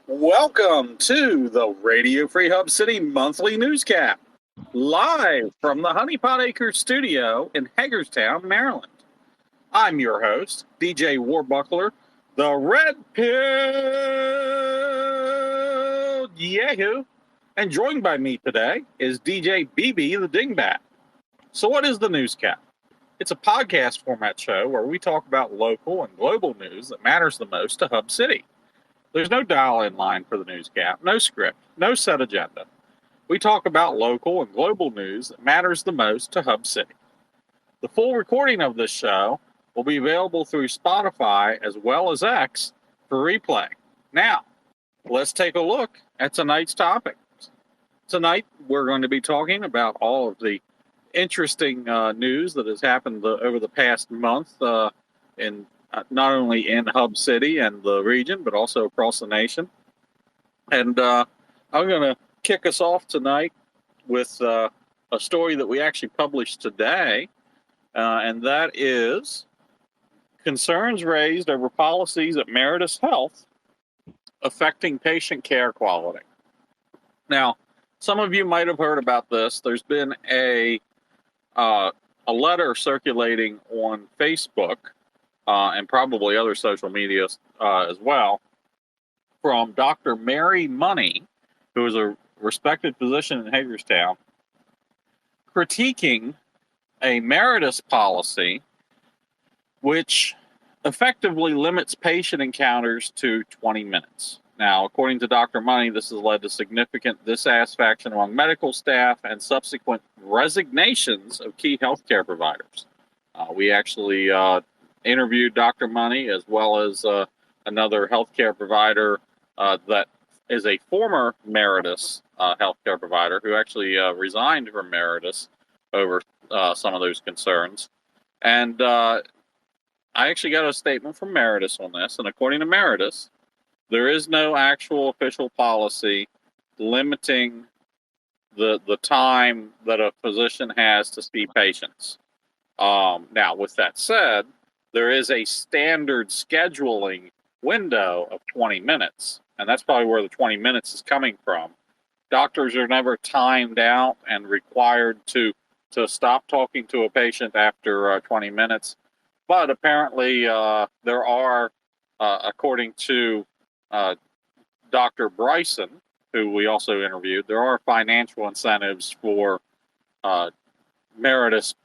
Welcome to the Radio Free Hub City Monthly Newscap, live from the Honey Pot Acres studio in Hagerstown, Maryland. I'm your host, DJ Warbuckler, the Red Pill Yahoo, and joined by me today is DJ BB, the Dingbat. So what is the Newscap? It's a podcast format show where we talk about local and global news that matters the most to Hub City. There's no dial-in line for the Newscap, no script, no set agenda. We talk about local and global news that matters the most to Hub City. The full recording of this show will be available through Spotify as well as X for replay. Now, let's take a look at tonight's topics. Tonight, we're going to be talking about all of the interesting news that has happened over the past month in not only in Hub City and the region, but also across the nation. And I'm going to kick us off tonight with a story that we actually published today, and that is concerns raised over policies at Meritus Health affecting patient care quality. Now, some of you might have heard about this. There's been a letter circulating on Facebook and probably other social media as well, from Dr. Mary Money, who is a respected physician in Hagerstown, critiquing a Meritus policy which effectively limits patient encounters to 20 minutes. Now, according to Dr. Money, this has led to significant dissatisfaction among medical staff and subsequent resignations of key healthcare providers. We actually interviewed Dr. Money as well as another healthcare provider that is a former Meritus healthcare provider who actually resigned from Meritus over some of those concerns. And I actually got a statement from Meritus on this, and according to Meritus, there is no actual official policy limiting the time that a physician has to see patients. Now, with that said, there is a standard scheduling window of 20 minutes, and that's probably where the 20 minutes is coming from. Doctors are never timed out and required to stop talking to a patient after 20 minutes, but apparently there are, according to Dr. Bryson, who we also interviewed, there are financial incentives for Meritus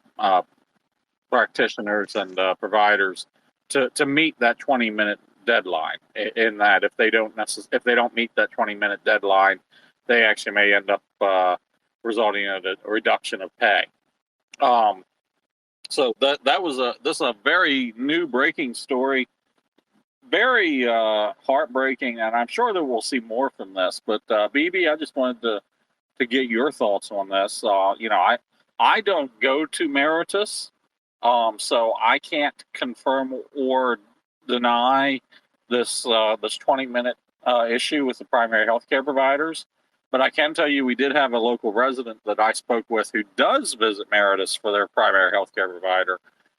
practitioners and providers to meet that 20-minute deadline. In that, if they don't meet that 20-minute deadline, they actually may end up resulting in a reduction of pay. So this is a very new breaking story, very heartbreaking, and I'm sure that we'll see more from this. But BB, I just wanted to get your thoughts on this. I don't go to Meritus. So I can't confirm or deny this 20-minute issue with the primary healthcare providers. But I can tell you we did have a local resident that I spoke with who does visit Meritus for their primary healthcare provider.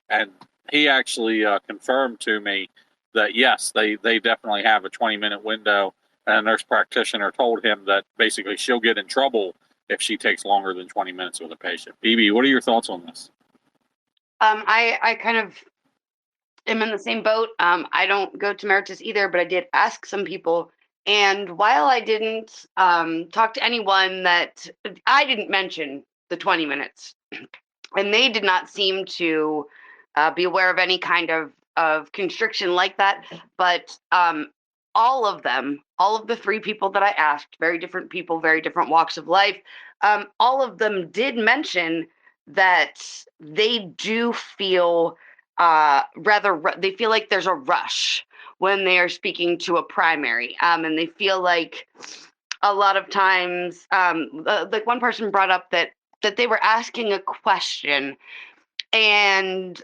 And he actually confirmed to me that, yes, they definitely have a 20-minute window. And a nurse practitioner told him that basically she'll get in trouble if she takes longer than 20 minutes with a patient. BB, what are your thoughts on this? I kind of am in the same boat. I don't go to Meritus either, but I did ask some people. And while I didn't talk to anyone, that I didn't mention the 20 minutes, and they did not seem to be aware of any kind of constriction like that. But all of the three people that I asked, very different people, very different walks of life, all of them did mention that they do feel they feel like there's a rush when they are speaking to a primary, and they feel like a lot of times, like one person brought up that they were asking a question, and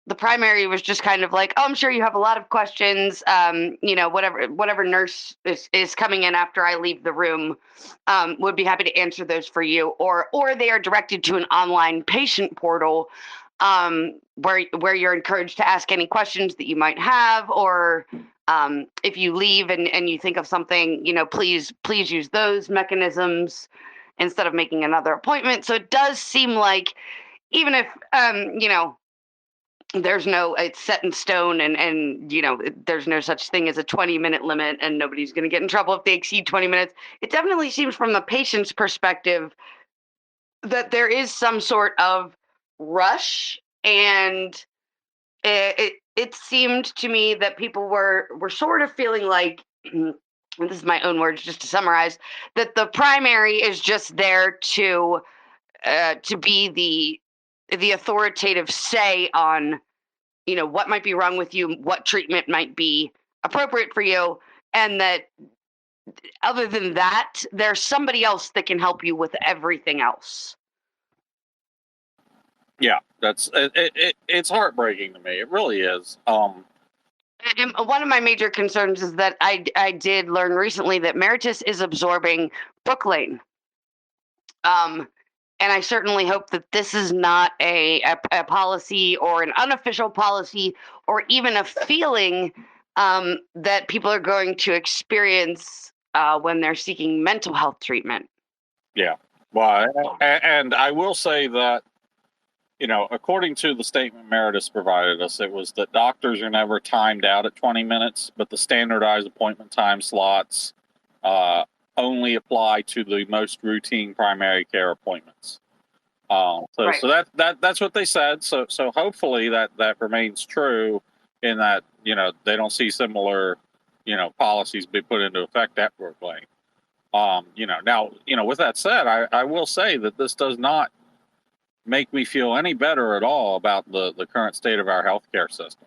the primary was just kind of like, oh, I'm sure you have a lot of questions. Whatever nurse is coming in after I leave the room would be happy to answer those for you. Or they are directed to an online patient portal where you're encouraged to ask any questions that you might have, or If you leave and you think of something, please use those mechanisms instead of making another appointment. So it does seem like, even if, it's set in stone and there's no such thing as a 20-minute limit and nobody's going to get in trouble if they exceed 20 minutes. It definitely seems from the patient's perspective that there is some sort of rush, and it seemed to me that people were sort of feeling like, and this is my own words just to summarize, that the primary is just there to be the authoritative say on what might be wrong with you, what treatment might be appropriate for you, and that other than that, there's somebody else that can help you with everything else. Yeah, it's heartbreaking to me. It really is. And one of my major concerns is that I did learn recently that Meritus is absorbing Brooklane. And I certainly hope that this is not a policy or an unofficial policy or even a feeling that people are going to experience when they're seeking mental health treatment. Yeah. Well, and I will say that, according to the statement Meritus provided us, it was that doctors are never timed out at 20 minutes, but the standardized appointment time slots only apply to the most routine primary care appointments. Right. So that's what they said. So hopefully that remains true, in that they don't see similar policies be put into effect at Brooklyn. Now with that said, I will say that this does not make me feel any better at all about the current state of our healthcare system.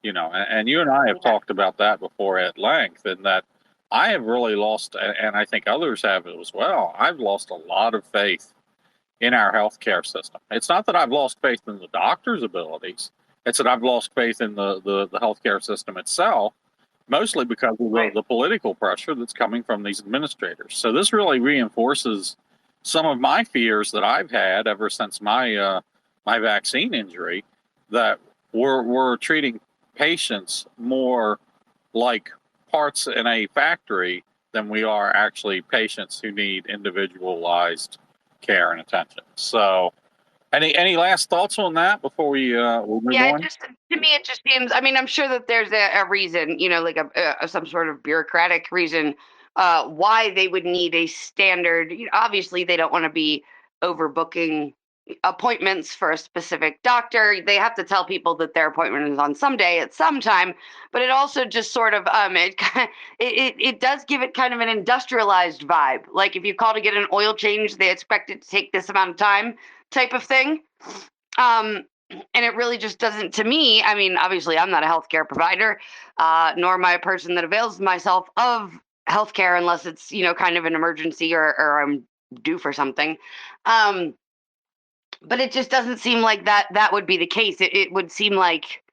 And you and I have talked about that before at length, and that I have really lost, and I think others have as well, I've lost a lot of faith in our healthcare system. It's not that I've lost faith in the doctor's abilities. It's that I've lost faith in the healthcare system itself, mostly because of the political pressure that's coming from these administrators. So this really reinforces some of my fears that I've had ever since my vaccine injury, that we're treating patients more like parts in a factory than we are actually patients who need individualized care and attention. So, any last thoughts on that before we move on? To me, it just seems. I mean, I'm sure that there's a reason, like some sort of bureaucratic reason why they would need a standard. Obviously, they don't want to be overbooking appointments for a specific doctor. They have to tell people that their appointment is on some day at some time, but it also just sort of it does give it kind of an industrialized vibe. Like if you call to get an oil change, they expect it to take this amount of time, type of thing. And it really just doesn't, to me. I mean, obviously I'm not a healthcare provider, nor am I a person that avails myself of healthcare unless it's kind of an emergency or I'm due for something. But it just doesn't seem like that would be the case. It would seem like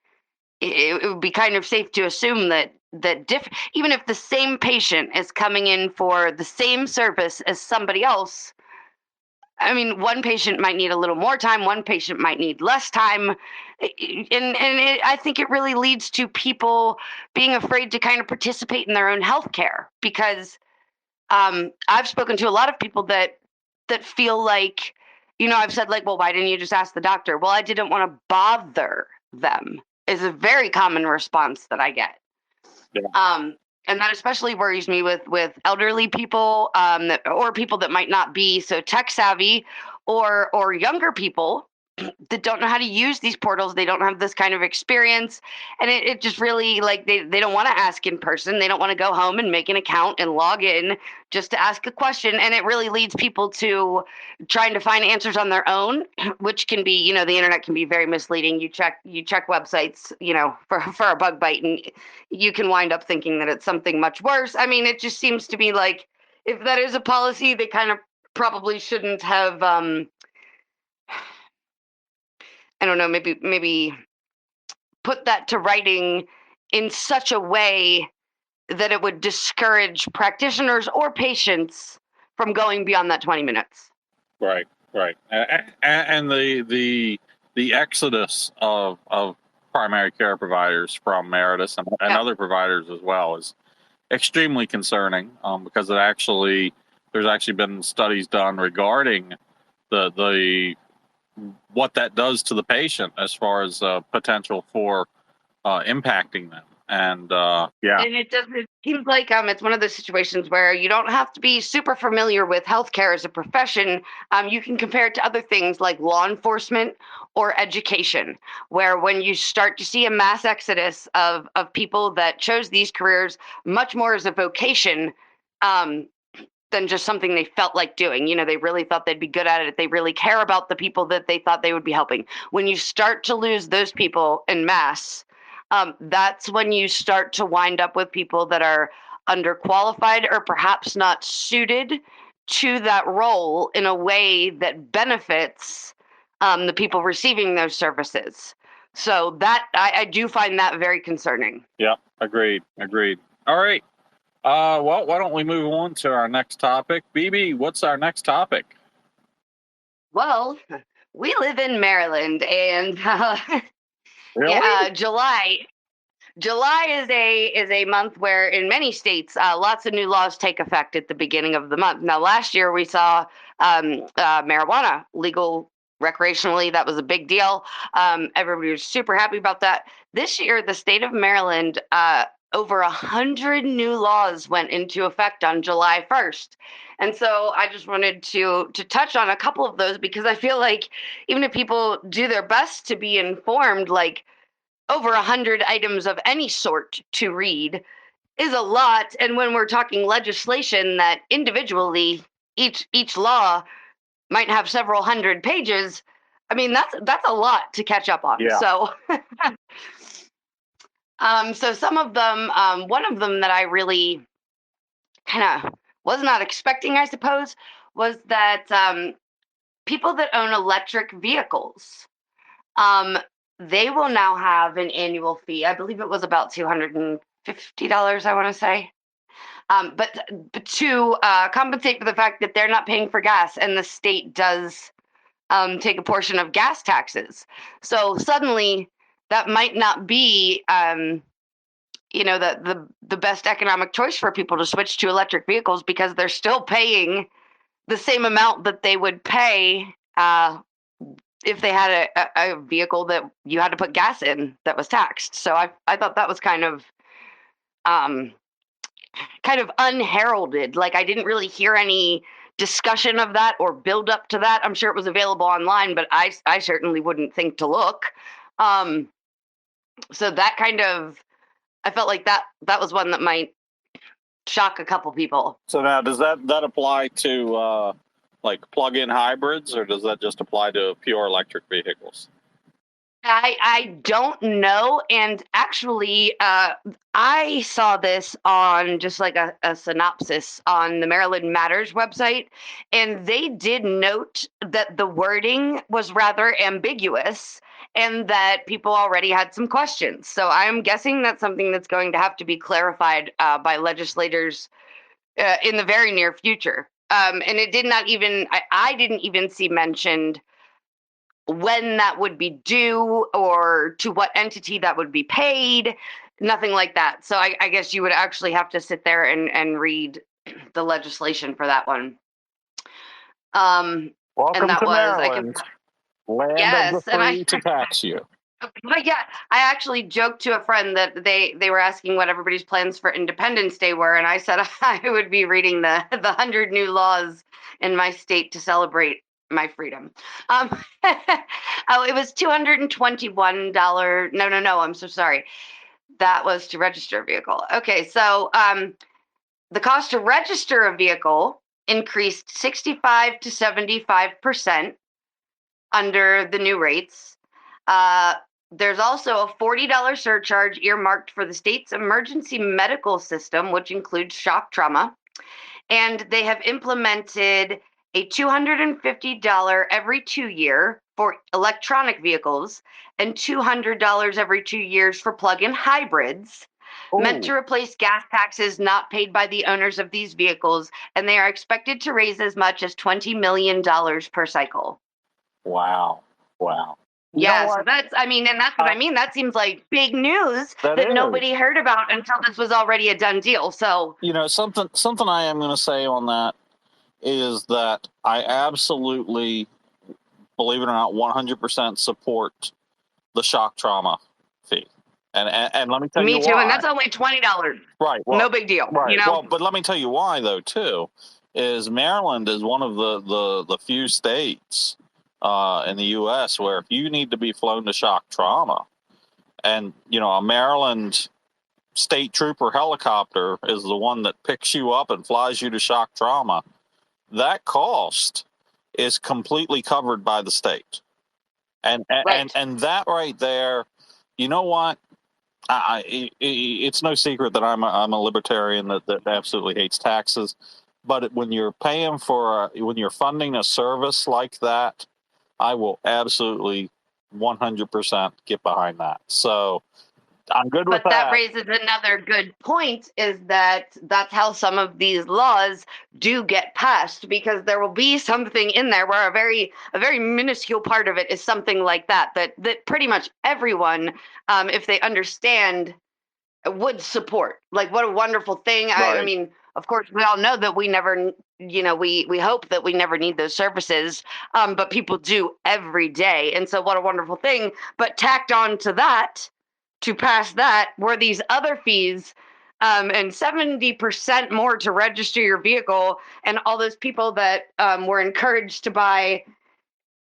it would be kind of safe to assume that even if the same patient is coming in for the same service as somebody else, I mean, one patient might need a little more time, one patient might need less time. I think it really leads to people being afraid to kind of participate in their own healthcare, because I've spoken to a lot of people that feel like, I've said, like, well, why didn't you just ask the doctor? Well, I didn't want to bother them, is a very common response that I get. Yeah. And that especially worries me with elderly people, or people that might not be so tech savvy, or younger people that don't know how to use these portals. They don't have this kind of experience. And it just really, like, they don't want to ask in person. They don't want to go home and make an account and log in just to ask a question. And it really leads people to trying to find answers on their own, which can be, the internet can be very misleading. You check websites, for a bug bite, and you can wind up thinking that it's something much worse. I mean, it just seems to be like, if that is a policy, they kind of probably shouldn't have, I don't know, maybe put that to writing in such a way that it would discourage practitioners or patients from going beyond that 20 minutes. Right. And the exodus of primary care providers from Meritus and other providers as well is extremely concerning, because there's actually been studies done regarding the what that does to the patient as far as potential for impacting them. And and it seems like it's one of those situations where you don't have to be super familiar with healthcare as a profession. You can compare it to other things like law enforcement or education, where when you start to see a mass exodus of people that chose these careers much more as a vocation than just something they felt like doing. They really thought they'd be good at it. They really care about the people that they thought they would be helping. When you start to lose those people en masse, that's when you start to wind up with people that are underqualified or perhaps not suited to that role in a way that benefits the people receiving those services. So that I do find that very concerning. Yeah, agreed. All right. Well, why don't we move on to our next topic? BB, what's our next topic? Well, we live in Maryland, and Really? July is a month where in many states lots of new laws take effect at the beginning of the month. Now, last year we saw marijuana legal recreationally. That was a big deal. Everybody was super happy about that. This year, the state of Maryland, over 100 new laws went into effect on July 1st. And so I just wanted to touch on a couple of those, because I feel like even if people do their best to be informed, like over 100 items of any sort to read is a lot. And when we're talking legislation that individually each law might have several hundred pages, I mean, that's a lot to catch up on. Yeah. So so some of them, one of them that I really kind of was not expecting, I suppose, was that people that own electric vehicles, they will now have an annual fee. I believe it was about $250, I want to say. But to compensate for the fact that they're not paying for gas, and the state does take a portion of gas taxes. So suddenly that might not be the best economic choice for people to switch to electric vehicles, because they're still paying the same amount that they would pay if they had a vehicle that you had to put gas in that was taxed. So I thought that was kind of unheralded. Like, I didn't really hear any discussion of that or build up to that. I'm sure it was available online, but I certainly wouldn't think to look. So that kind of, I felt like that was one that might shock a couple people. So now, does that apply to like plug-in hybrids, or does that just apply to pure electric vehicles? I don't know. And actually, I saw this on just like a synopsis on the Maryland Matters website, and they did note that the wording was rather ambiguous and that people already had some questions. So I'm guessing that's something that's going to have to be clarified by legislators in the very near future. And it did not even, I didn't even see mentioned when that would be due or to what entity that would be paid, nothing like that. So I guess you would actually have to sit there and read the legislation for that one. Welcome and that to was, Maryland, land yes, of the free to tax you. But yeah, I actually joked to a friend that they were asking what everybody's plans for Independence Day were, and I said I would be reading the 100 new laws in my state to celebrate my freedom. It was $221. No, I'm so sorry. That was to register a vehicle. Okay, so the cost to register a vehicle increased 65 to 75% under the new rates. There's also a $40 surcharge earmarked for the state's emergency medical system, which includes shock trauma. And they have implemented a $250 every 2 year for electronic vehicles and $200 every 2 years for plug-in hybrids, meant to replace gas taxes not paid by the owners of these vehicles. And they are expected to raise as much as $20 million per cycle. Wow. You know Yeah, so what? that's, I mean, and that's what I mean. That seems like big news That that is. nobody heard about until this was already a done deal. So, You know, something I am going to say on that is that I absolutely, believe it or not, 100% support the shock trauma fee. And let me tell you me too. And why. that's only $20. Right. Well, No big deal. right. You know? Well, but let me tell you why, though, too, is Maryland is one of the few states in the U.S. where if you need to be flown to shock trauma, and, you know, a Maryland state trooper helicopter is the one that picks you up and flies you to shock trauma, that cost is completely covered by the state. And Right. and that right there, you know what? It's no secret that I'm a libertarian that absolutely hates taxes. But when you're paying for when you're funding a service like that, I will absolutely 100% get behind that. So I'm good with But that that. raises another good point, is that that's how some of these laws do get passed, because there will be something in there where a very minuscule part of it is something like that pretty much everyone, if they understand, would support. Like, what a wonderful thing. I Right. mean, of course, we all know that we never, we hope that we never need those services, but people do every day. And so what a wonderful thing. But tacked on to that, to pass that, were these other fees, and 70% more to register your vehicle, and all those people that were encouraged to buy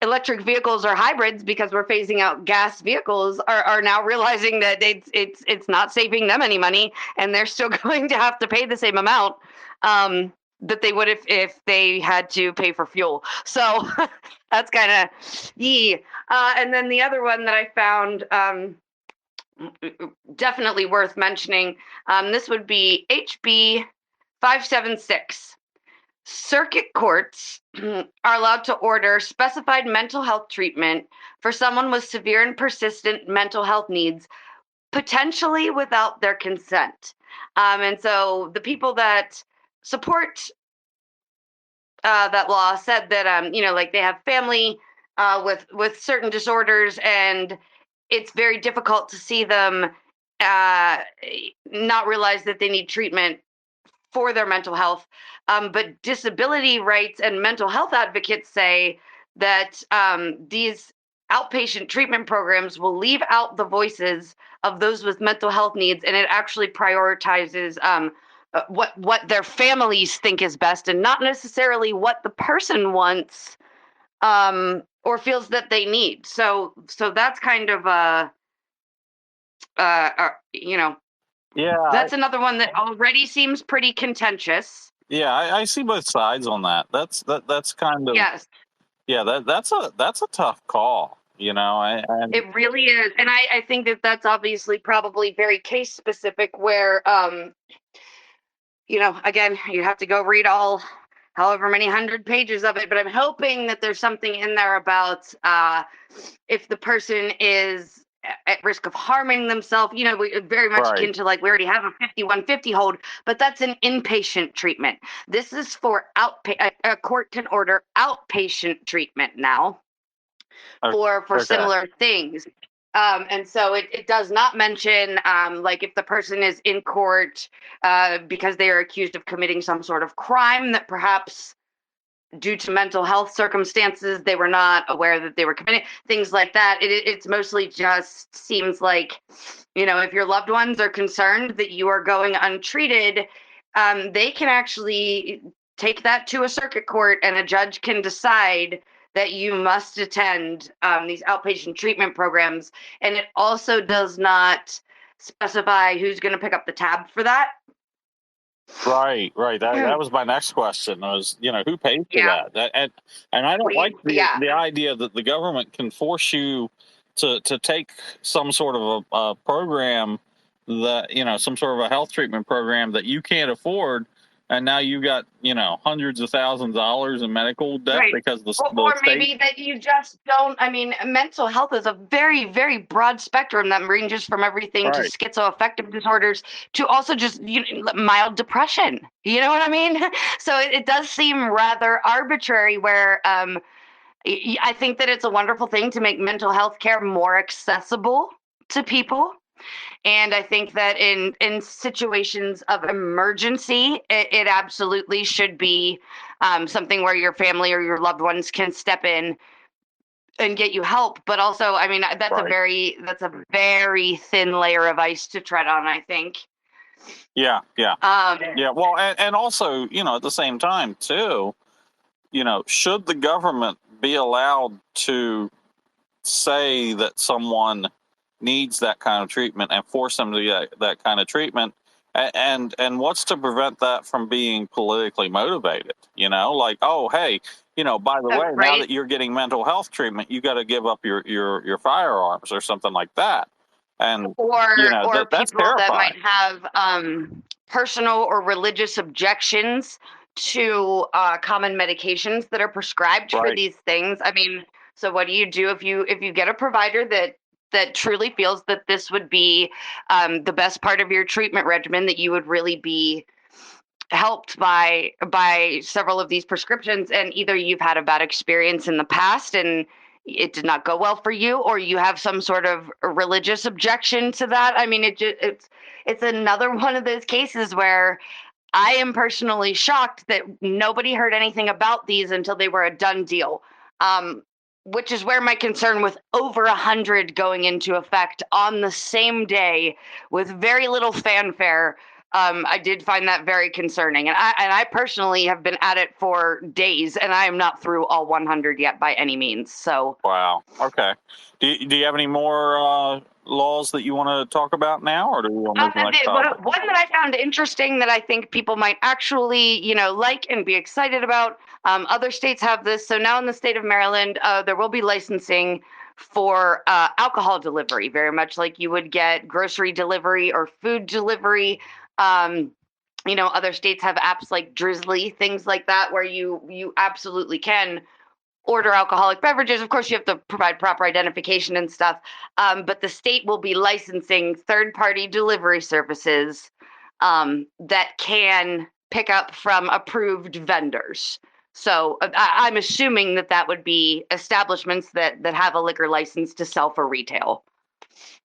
electric vehicles or hybrids because we're phasing out gas vehicles are now realizing that it's not saving them any money, and they're still going to have to pay the same amount that they would if they had to pay for fuel. So that's kind of and then the other one that I found, definitely worth mentioning, this would be HB 576. Circuit courts are allowed to order specified mental health treatment for someone with severe and persistent mental health needs, potentially without their consent. And so the people that support that law said that, like, they have family with certain disorders, and it's very difficult to see them not realize that they need treatment for their mental health. But disability rights and mental health advocates say that these outpatient treatment programs will leave out the voices of those with mental health needs, and it actually prioritizes what their families think is best, and not necessarily what the person wants or feels that they need. So that's kind of Yeah. that's another one that already seems pretty contentious. Yeah, I see both sides on that. That's kind of, Yes, yeah, that's a tough call, you know. it really is. And I think that that's obviously probably very case specific, where, again, you have to go read all however many 100 pages of it. But I'm hoping that there's something in there about if the person is at risk of harming themselves, we very much Right. akin to, like, we already have a 5150 hold, but that's an inpatient treatment. This is for a court can order outpatient treatment now for Okay. similar things. And so it does not mention, like, if the person is in court because they are accused of committing some sort of crime that perhaps, due to mental health circumstances, they were not aware that they were committing, things like that. It's mostly just seems like, if your loved ones are concerned that you are going untreated, they can actually take that to a circuit court, and a judge can decide that you must attend these outpatient treatment programs. And it also does not specify who's going to pick up the tab for that. Right. That was my next question. Was, who pays for Yeah. that? And I don't like Yeah. the idea that the government can force you to take some sort of a program that, some sort of a health treatment program that you can't afford, and now you got, hundreds of thousands of dollars in medical debt Right. because the Or state. maybe that you just don't. I mean, mental health is a very, very broad spectrum that ranges from everything to Right. schizoaffective disorders to also just mild depression. You know what I mean? So it does seem rather arbitrary, where I think that it's a wonderful thing to make mental health care more accessible to people. And I think that in situations of emergency, it absolutely should be something where your family or your loved ones can step in and get you help. But also, I mean, that's a very thin layer of ice to tread on, I think. Yeah. Well, and also, at the same time too, should the government be allowed to say that someone needs that kind of treatment and force them to get that kind of treatment, and what's to prevent that from being politically motivated? Like, oh, hey, by the way, now that you're getting mental health treatment, you got to give up your firearms or something like that. And or that's people that terrifying. might have personal or religious objections to common medications that are prescribed for these things. I mean, so what do you do if you get a provider that truly feels that this would be the best part of your treatment regimen, that you would really be helped by several of these prescriptions, and either you've had a bad experience in the past and it did not go well for you, or you have some sort of religious objection to that. I mean, it's another one of those cases where I am personally shocked that nobody heard anything about these until they were a done deal. Which is where my concern with over 100 going into effect on the same day with very little fanfare, I did find that very concerning. And I personally have been at it for days, and I am not through all 100 yet by any means. So wow. Okay. Do you have any more laws that you want to talk about now, or do we want to move to the next topic? One that I found interesting that I think people might actually, like and be excited about. Other states have this. So now in the state of Maryland, there will be licensing for alcohol delivery, very much like you would get grocery delivery or food delivery. Other states have apps like Drizzly, things like that, where you absolutely can order alcoholic beverages. Of course, you have to provide proper identification and stuff, but the state will be licensing third-party delivery services that can pick up from approved vendors. So I'm assuming that would be establishments that have a liquor license to sell for retail.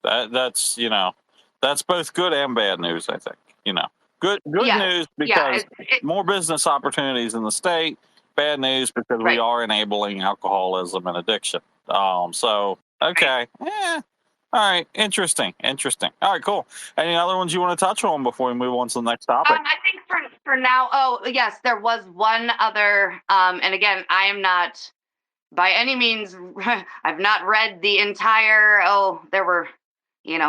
That's both good and bad news, I think. Good news because more business opportunities in the state. Bad news because we are enabling alcoholism and addiction. So, okay. All right. Interesting. All right, cool. Any other ones you want to touch on before we move on to the next topic? I think for now, yes, there was one other, and again, I am not by any means, I've not read the entire, there were,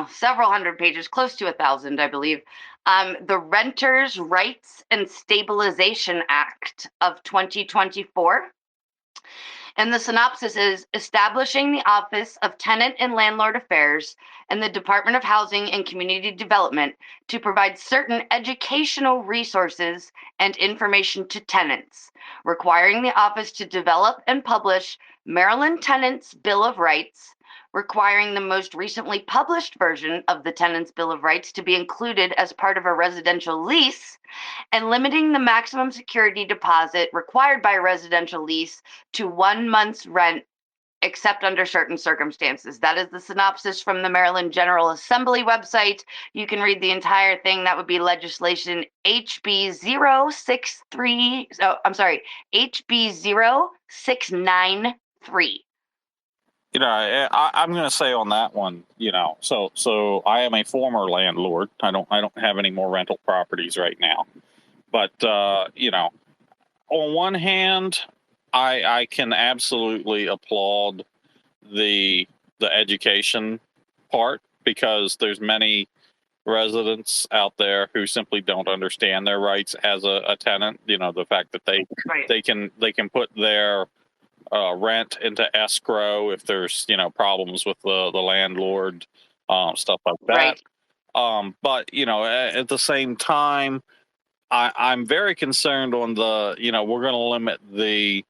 several hundred pages, close to 1,000, I believe. The Renters' Rights and Stabilization Act of 2024. And the synopsis is establishing the Office of Tenant and Landlord Affairs and the Department of Housing and Community Development to provide certain educational resources and information to tenants, requiring the office to develop and publish Maryland Tenants' Bill of Rights, requiring the most recently published version of the Tenants' Bill of Rights to be included as part of a residential lease, and limiting the maximum security deposit required by a residential lease to 1 month's rent, except under certain circumstances. That is the synopsis from the Maryland General Assembly website. You can read the entire thing. That would be legislation HB 063. HB 0693. I'm going to say on that one, so I am a former landlord. I don't have any more rental properties right now. But, on one hand, I can absolutely applaud the education part, because there's many residents out there who simply don't understand their rights as a tenant. The fact that they can put their rent into escrow if there's problems with the landlord, stuff like that. But at the same time, I'm very concerned on the we're going to limit the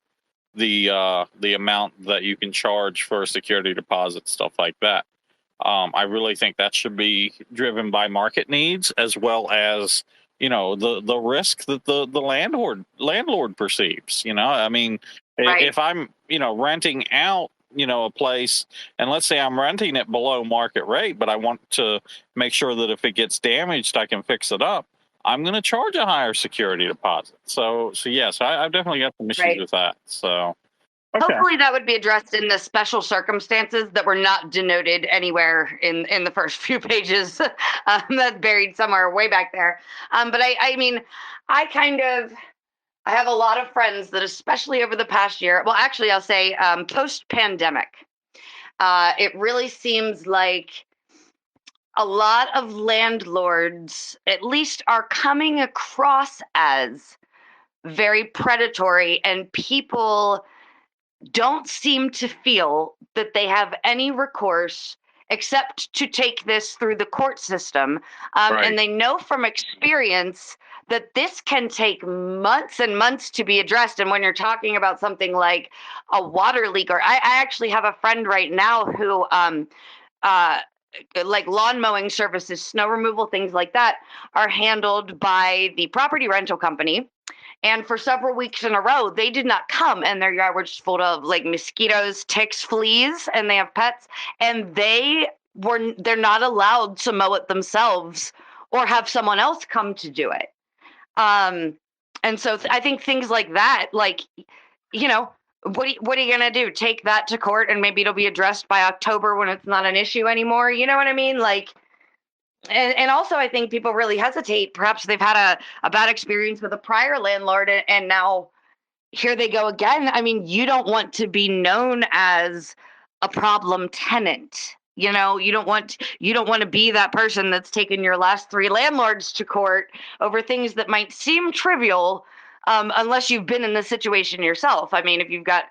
amount that you can charge for security deposit, stuff like that. I really think that should be driven by market needs, as well as the risk that the landlord perceives. I mean, Right. If I'm, renting out, a place, and let's say I'm renting it below market rate, but I want to make sure that if it gets damaged, I can fix it up. I'm going to charge a higher security deposit. So yes, I've definitely got some issues Right. with that. So, okay. Hopefully that would be addressed in the special circumstances that were not denoted anywhere in the first few pages. That's buried somewhere way back there. But I mean, I have a lot of friends that, especially over the past year, well, actually, I'll say post-pandemic, it really seems like a lot of landlords, at least, are coming across as very predatory, and people don't seem to feel that they have any recourse except to take this through the court system. Right. And they know from experience that this can take months and months to be addressed. And when you're talking about something like a water leak, or I actually have a friend right now who, like lawn mowing services, snow removal, things like that, are handled by the property rental company. And for several weeks in a row, they did not come, and their yard was just full of like mosquitoes, ticks, fleas, and they have pets, and they're not allowed to mow it themselves or have someone else come to do it. And so I think things like that, like, what are you gonna do? Take that to court, and maybe it'll be addressed by October when it's not an issue anymore. You know what I mean? Like, and also I think people really hesitate. Perhaps they've had a bad experience with a prior landlord, and now here they go again. I mean, you don't want to be known as a problem tenant. You don't want to be that person that's taken your last 3 landlords to court over things that might seem trivial, unless you've been in the situation yourself. I mean, if you've got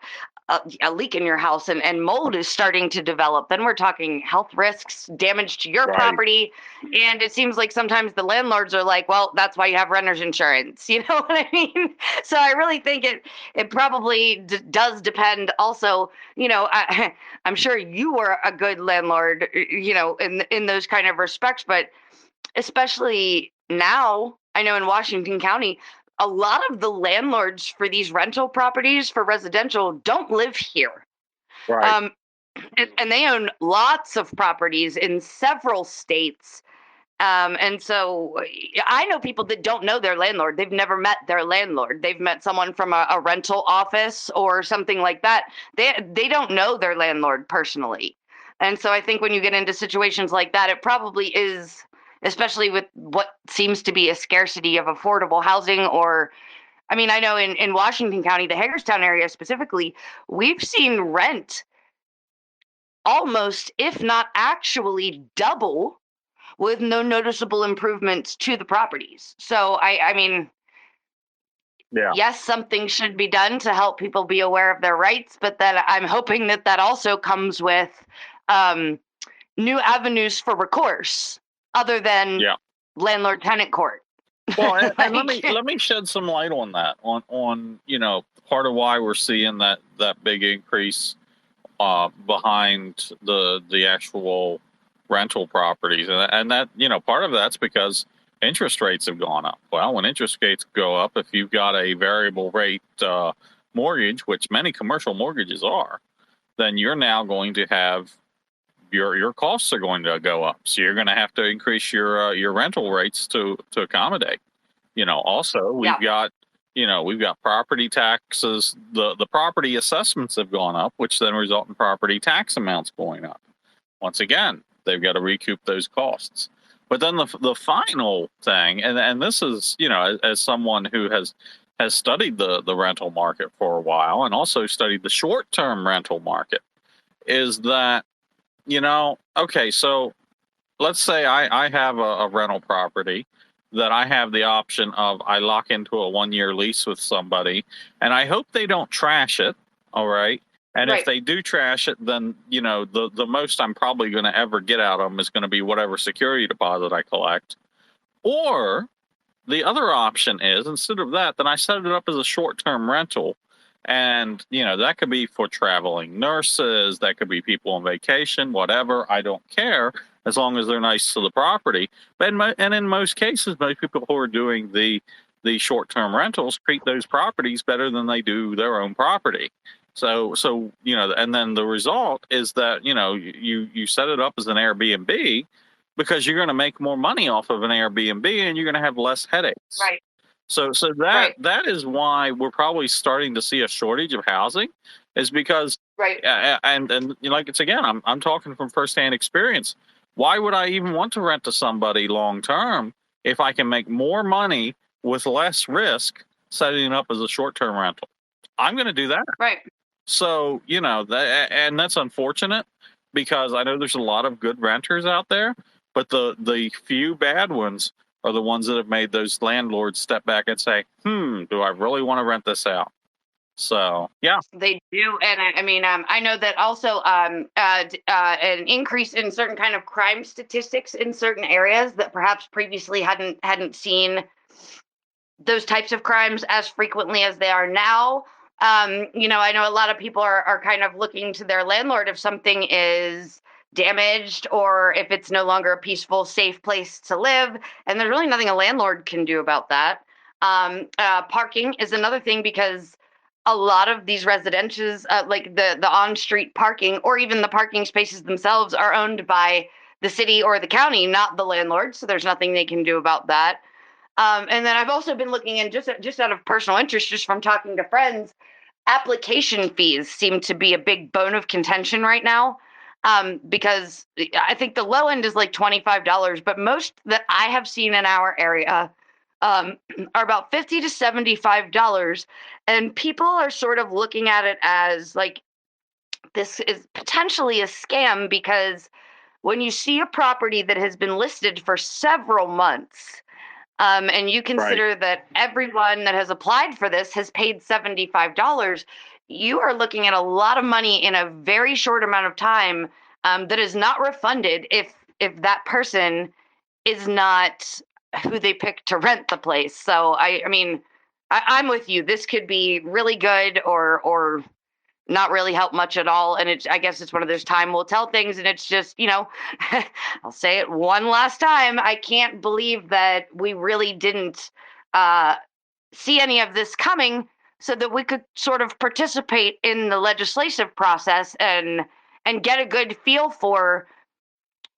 a leak in your house and mold is starting to develop, then we're talking health risks, damage to your Right. property. And it seems like sometimes the landlords are like, well, that's why you have renter's insurance. You know what I mean? So I really think it probably does depend also, I'm sure you were a good landlord, in those kind of respects, but especially now, I know in Washington County, a lot of the landlords for these rental properties for residential don't live here. Right. And they own lots of properties in several states. And so I know people that don't know their landlord. They've never met their landlord. They've met someone from a rental office or something like that. They don't know their landlord personally. And so I think when you get into situations like that, it probably is, especially with what seems to be a scarcity of affordable housing. Or, I mean, I know in Washington County, the Hagerstown area specifically, we've seen rent almost, if not actually double, with no noticeable improvements to the properties. So I mean, Yeah. yes, something should be done to help people be aware of their rights, but that I'm hoping that also comes with new avenues for recourse other than landlord-tenant court. Well, and let me shed some light on that. On part of why we're seeing that big increase behind the actual rental properties, and that part of that's because interest rates have gone up. Well, when interest rates go up, if you've got a variable rate mortgage, which many commercial mortgages are, then you're now going to have your costs are going to go up. So you're going to have to increase your rental rates to accommodate. Also we've got property taxes. The property assessments have gone up, which then result in property tax amounts going up. Once again, they've got to recoup those costs. But then the final thing, and this is, as someone who has studied the rental market for a while and also studied the short-term rental market, is that, okay, so let's say I have a rental property that I have the option of I lock into a 1-year lease with somebody, and I hope they don't trash it, all right? And if they do trash it, then, the most I'm probably going to ever get out of them is going to be whatever security deposit I collect. Or the other option is, instead of that, then I set it up as a short-term rental. And, that could be for traveling nurses, that could be people on vacation, whatever. I don't care, as long as they're nice to the property. And in most cases, most people who are doing the the short-term rentals treat those properties better than they do their own property. So and then the result is that you set it up as an Airbnb because you're going to make more money off of an Airbnb and you're going to have less headaches. Right. So that is why we're probably starting to see a shortage of housing, is because and like it's again, I'm talking from firsthand experience. Why would I even want to rent to somebody long term if I can make more money with less risk setting it up as a short term rental? I'm going to do that. Right. So and that's unfortunate because I know there's a lot of good renters out there, but the few bad ones are the ones that have made those landlords step back and say, do I really want to rent this out? So, yeah. They do. And I know that also an increase in certain kind of crime statistics in certain areas that perhaps previously hadn't seen those types of crimes as frequently as they are now. I know a lot of people are kind of looking to their landlord if something is damaged or if it's no longer a peaceful, safe place to live. And there's really nothing a landlord can do about that. Parking is another thing because a lot of these residences, like the on-street parking or even the parking spaces themselves, are owned by the city or the county, not the landlord. So there's nothing they can do about that. And then I've also been looking in just out of personal interest, just from talking to friends, application fees seem to be a big bone of contention right now. Because I think the low end is like $25, but most that I have seen in our area are about $50 to $75. And people are sort of looking at it as like, this is potentially a scam, because when you see a property that has been listed for several months, and you consider that everyone that has applied for this has paid $75, you are looking at a lot of money in a very short amount of time that is not refunded if that person is not who they pick to rent the place. So I'm with you. This could be really good or not really help much at all. And I guess it's one of those time will tell things. And it's just, I'll say it one last time. I can't believe that we really didn't see any of this coming so that we could sort of participate in the legislative process and get a good feel for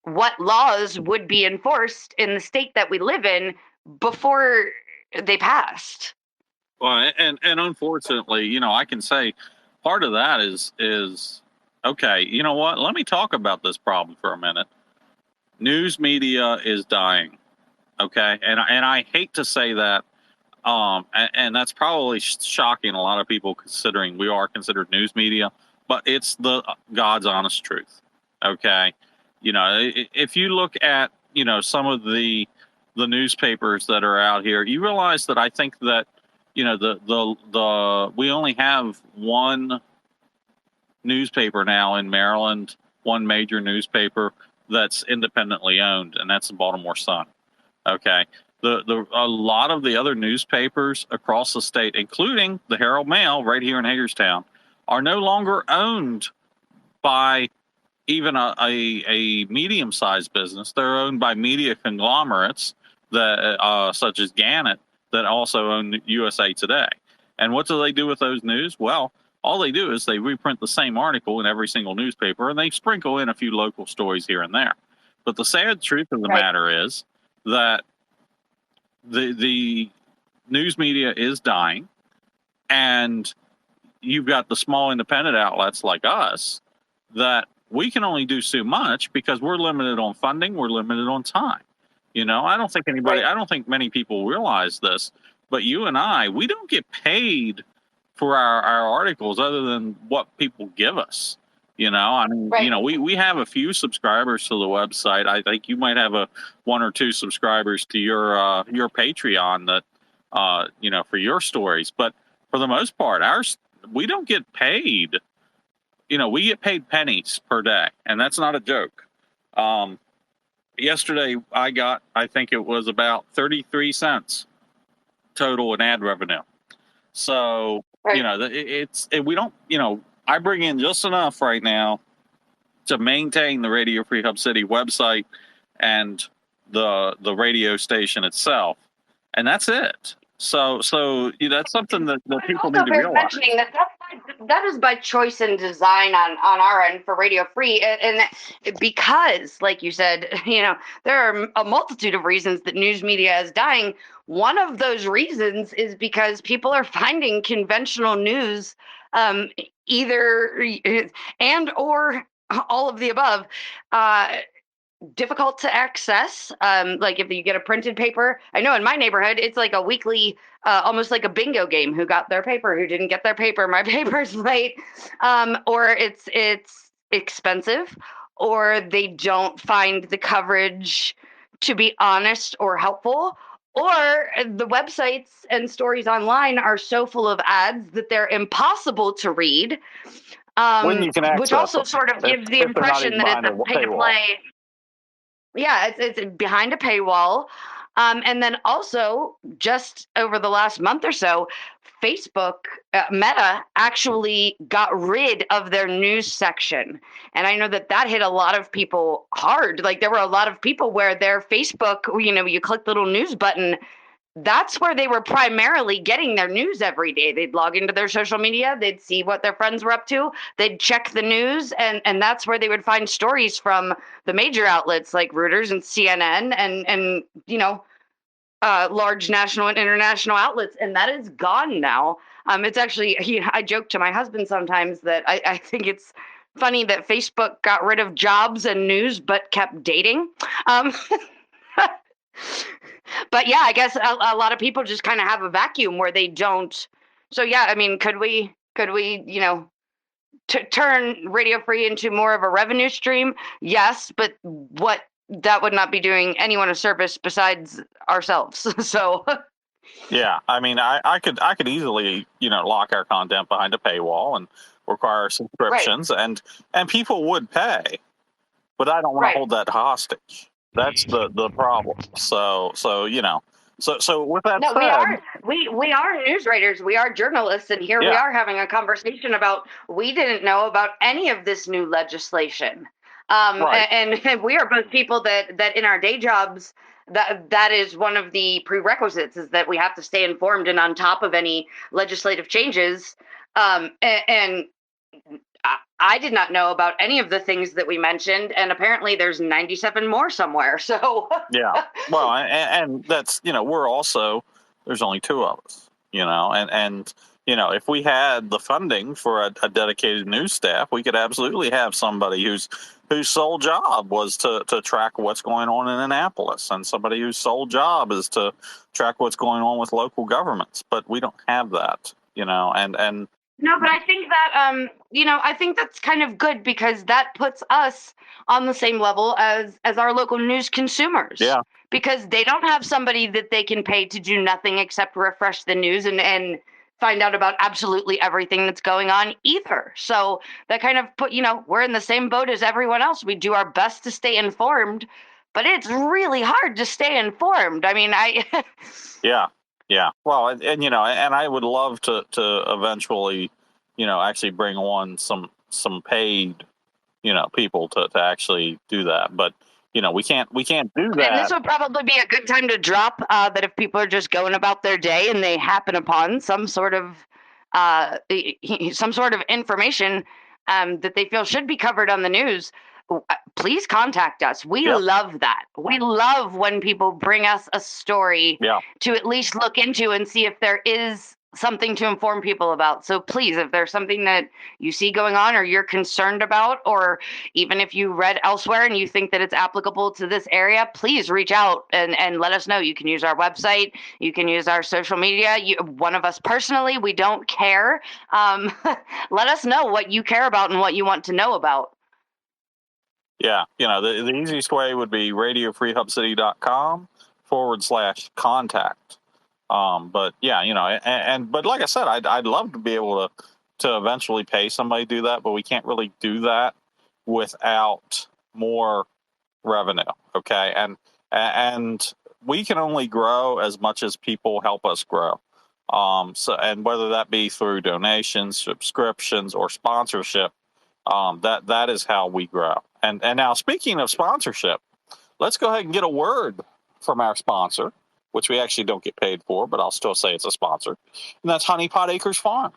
what laws would be enforced in the state that we live in before they passed. Well, and unfortunately, I can say part of that is okay. You know what? Let me talk about this problem for a minute. News media is dying. Okay, and I hate to say that, and that's probably shocking a lot of people considering we are considered news media, but it's the God's honest truth. Okay, if you look at some of the newspapers that are out here, you realize that I think that the we only have one newspaper now in Maryland, one major newspaper that's independently owned, and that's the Baltimore Sun. Okay, a lot of the other newspapers across the state, including the Herald Mail right here in Hagerstown, are no longer owned by even a medium-sized business. They're owned by media conglomerates that such as Gannett, that also own USA Today. And what do they do with those news? Well, all they do is they reprint the same article in every single newspaper, and they sprinkle in a few local stories here and there. But the sad truth of the matter is that the news media is dying, and you've got the small independent outlets like us that we can only do so much because we're limited on funding, we're limited on time. I don't think I don't think many people realize this, but you and I, we don't get paid for our articles other than what people give us. We have a few subscribers to the website. I think you might have one or two subscribers to your Patreon that, for your stories. But for the most part, we don't get paid. We get paid pennies per day, and that's not a joke. Yesterday, I think it was about 33 cents total in ad revenue. So, we don't, I bring in just enough right now to maintain the Radio Free Hub City website and the radio station itself. And that's it. So that's something that But it's people also need to worth realize. mentioning that is by choice and design on our end for Radio Free, and because, like you said, there are a multitude of reasons that news media is dying. One of those reasons is because people are finding conventional news, either and or all of the above, difficult to access. Like if you get a printed paper, I know in my neighborhood, it's like a weekly, almost like a bingo game. Who got their paper? Who didn't get their paper? My paper's late. Or it's expensive, or they don't find the coverage to be honest or helpful. Or the websites and stories online are so full of ads that they're impossible to read. When you can access Which also them, sort of gives the if they're not impression even that it's behind a a pay to paywall. play. Yeah, it's behind a paywall. And then also, just over the last month or so, Facebook, Meta, actually got rid of their news section. And I know that hit a lot of people hard. Like there were a lot of people where their Facebook, you click the little news button, that's where they were primarily getting their news every day. They'd log into their social media, they'd see what their friends were up to, they'd check the news, and that's where they would find stories from the major outlets like Reuters and CNN and large national and international outlets, and that is gone now. It's actually, I joke to my husband sometimes that I think it's funny that Facebook got rid of jobs and news but kept dating. But yeah, I guess a lot of people just kind of have a vacuum where they don't. So yeah, I mean, could we turn Radio Free into more of a revenue stream? Yes, but what that would not be doing anyone a service besides ourselves. So Yeah, I mean, I could easily lock our content behind a paywall and require subscriptions, and people would pay, but I don't want to hold that hostage. That's the problem. So with that no, said, we are news writers, we are journalists, and here we are having a conversation about we didn't know about any of this new legislation. And we are both people that in our day jobs, that is one of the prerequisites, is that we have to stay informed and on top of any legislative changes. And I did not know about any of the things that we mentioned, and apparently there's 97 more somewhere. So yeah, well, and that's we're also, there's only two of us, and if we had the funding for a dedicated news staff, we could absolutely have somebody whose sole job was to track what's going on in Annapolis, and somebody whose sole job is to track what's going on with local governments. But we don't have that, and no, but I think that I think that's kind of good, because that puts us on the same level as our local news consumers. Yeah. Because they don't have somebody that they can pay to do nothing except refresh the news and find out about absolutely everything that's going on either. So that kind of we're in the same boat as everyone else. We do our best to stay informed, but it's really hard to stay informed. I mean, Yeah. Well, and I would love to eventually, actually bring on some paid, people to actually do that. But, we can't do that. And this would probably be a good time to drop that if people are just going about their day and they happen upon some sort of information that they feel should be covered on the news, please contact us. We love that. We love when people bring us a story to at least look into and see if there is something to inform people about. So please, if there's something that you see going on or you're concerned about, or even if you read elsewhere and you think that it's applicable to this area, please reach out and let us know. You can use our website. You can use our social media. One of us personally, we don't care. Let us know what you care about and what you want to know about. Yeah, the easiest way would be radiofreehubcity.com/contact. But yeah, but like I said, I'd love to be able to eventually pay somebody to do that, but we can't really do that without more revenue. Okay, and we can only grow as much as people help us grow. And whether that be through donations, subscriptions, or sponsorship, that is how we grow. And now, speaking of sponsorship, let's go ahead and get a word from our sponsor, which we actually don't get paid for, but I'll still say it's a sponsor. And that's Honey Pot Acres Farm.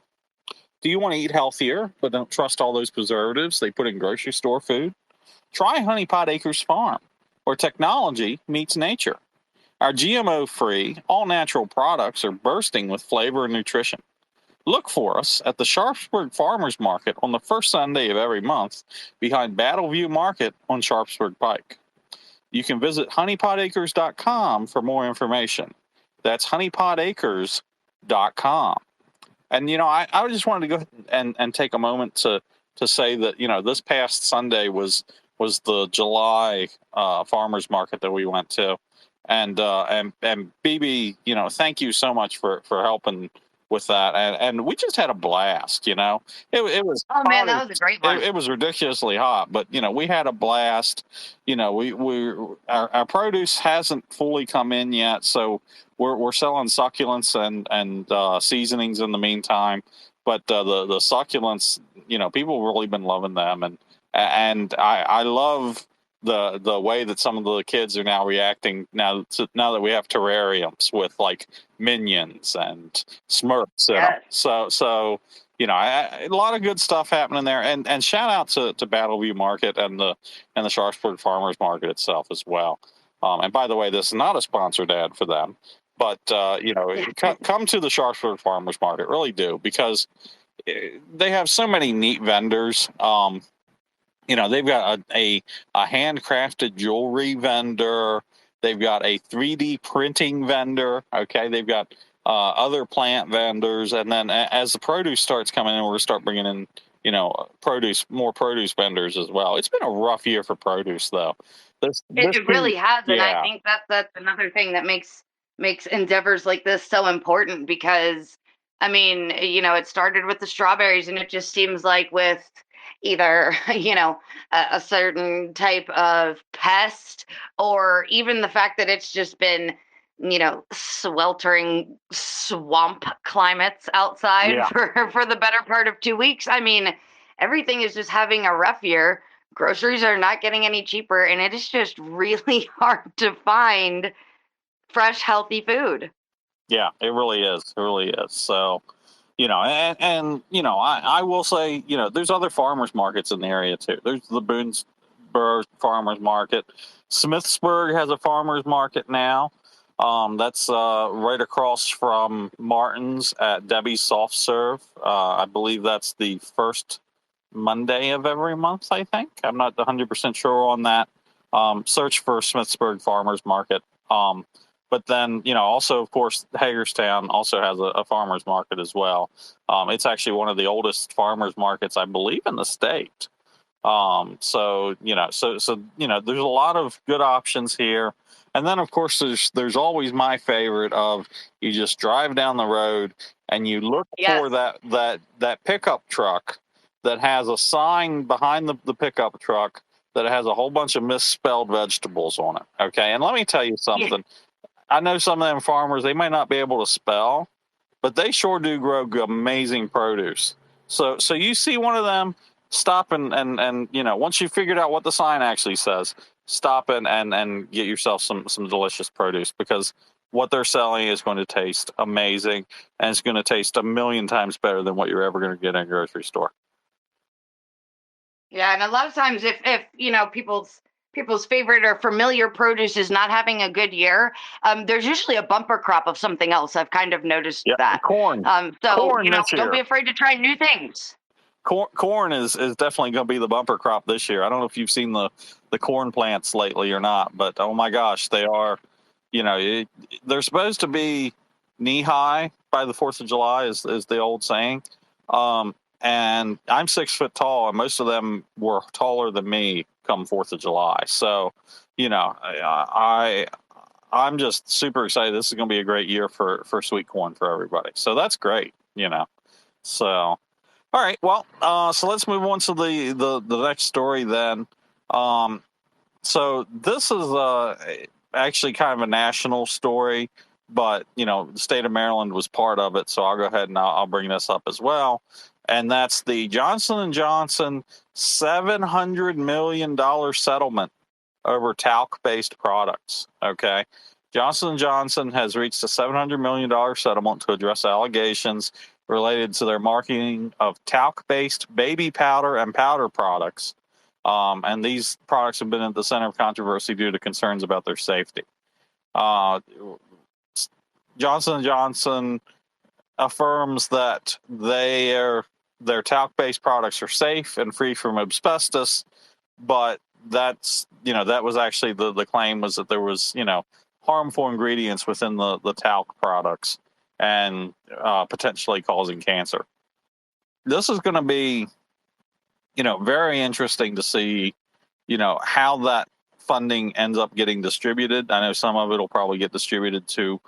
Do you want to eat healthier, but don't trust all those preservatives they put in grocery store food? Try Honey Pot Acres Farm, where technology meets nature. Our GMO-free, all-natural products are bursting with flavor and nutrition. Look for us at the Sharpsburg Farmers Market on the first Sunday of every month behind Battleview Market on Sharpsburg Pike. You can visit honeypotacres.com for more information. That's honeypotacres.com. And, I just wanted to go and take a moment to say that, this past Sunday was the July farmers market that we went to. And BB, thank you so much for helping with that. And we just had a blast, It was Oh man, that was a great one. It was ridiculously hot, but we had a blast. Our produce hasn't fully come in yet, so we're selling succulents and seasonings in the meantime. But the succulents, people have really been loving them, and I love the way that some of the kids are now reacting now that we have terrariums with like minions and Smurfs. Yes. So a lot of good stuff happening there, and shout out to Battleview Market and the Sharpsburg Farmers Market itself as well. And by the way, this is not a sponsored ad for them, but come to the Sharpsburg Farmers Market, really do, because they have so many neat vendors. They've got a handcrafted jewelry vendor. They've got a 3D printing vendor. Okay, they've got other plant vendors, and then as the produce starts coming in, we're going to start bringing in more produce vendors as well. It's been a rough year for produce, though. It really has, and yeah. I think that's another thing that makes endeavors like this so important, because it started with the strawberries, and it just seems like with either a certain type of pest, or even the fact that it's just been sweltering swamp climates outside for the better part of 2 weeks. Everything is just having a rough year. Groceries are not getting any cheaper, and it is just really hard to find fresh, healthy food. Yeah, it really is. It really is. So, I will say, there's other farmers markets in the area too. There's the Boonesboro Farmers Market. Smithsburg has a farmers market now. That's right across from Martin's at Debbie's Soft Serve. I believe that's the first Monday of every month, I think. I'm not 100% sure on that. Search for Smithsburg Farmers Market. But then, also, of course, Hagerstown also has a farmer's market as well. It's actually one of the oldest farmer's markets, I believe, in the state. So there's a lot of good options here. And then, of course, there's always my favorite of you just drive down the road and you look for that pickup truck that has a sign behind the pickup truck that has a whole bunch of misspelled vegetables on it. Okay. And let me tell you something. Yeah. I know some of them farmers, they might not be able to spell, but they sure do grow amazing produce. So you see one of them, stop and once you've figured out what the sign actually says, stop and get yourself some delicious produce, because what they're selling is going to taste amazing, and it's going to taste 1,000,000 times better than what you're ever going to get in a grocery store. Yeah, and a lot of times if people's favorite or familiar produce is not having a good year, there's usually a bumper crop of something else. I've kind of noticed that. Corn. Corn don't be afraid to try new things. Corn is definitely going to be the bumper crop this year. I don't know if you've seen the corn plants lately or not, but oh my gosh, they are, they're supposed to be knee high by the 4th of July is the old saying. And I'm 6 foot tall, and most of them were taller than me come 4th of July. So, I'm just super excited. This is going to be a great year for sweet corn for everybody. So that's great, So, all right. Well, so let's move on to the next story then. So this is actually kind of a national story, but, the state of Maryland was part of it. So I'll go ahead and I'll bring this up as well. And that's the Johnson & Johnson $700 million settlement over talc-based products. Okay. Johnson & Johnson has reached a $700 million settlement to address allegations related to their marketing of talc-based baby powder and powder products. And these products have been at the center of controversy due to concerns about their safety. Johnson & Johnson affirms that their talc-based products are safe and free from asbestos, but that was actually the claim was that there was, harmful ingredients within the talc products and potentially causing cancer. This is going to be, very interesting to see, how that funding ends up getting distributed. I know some of it will probably get distributed to,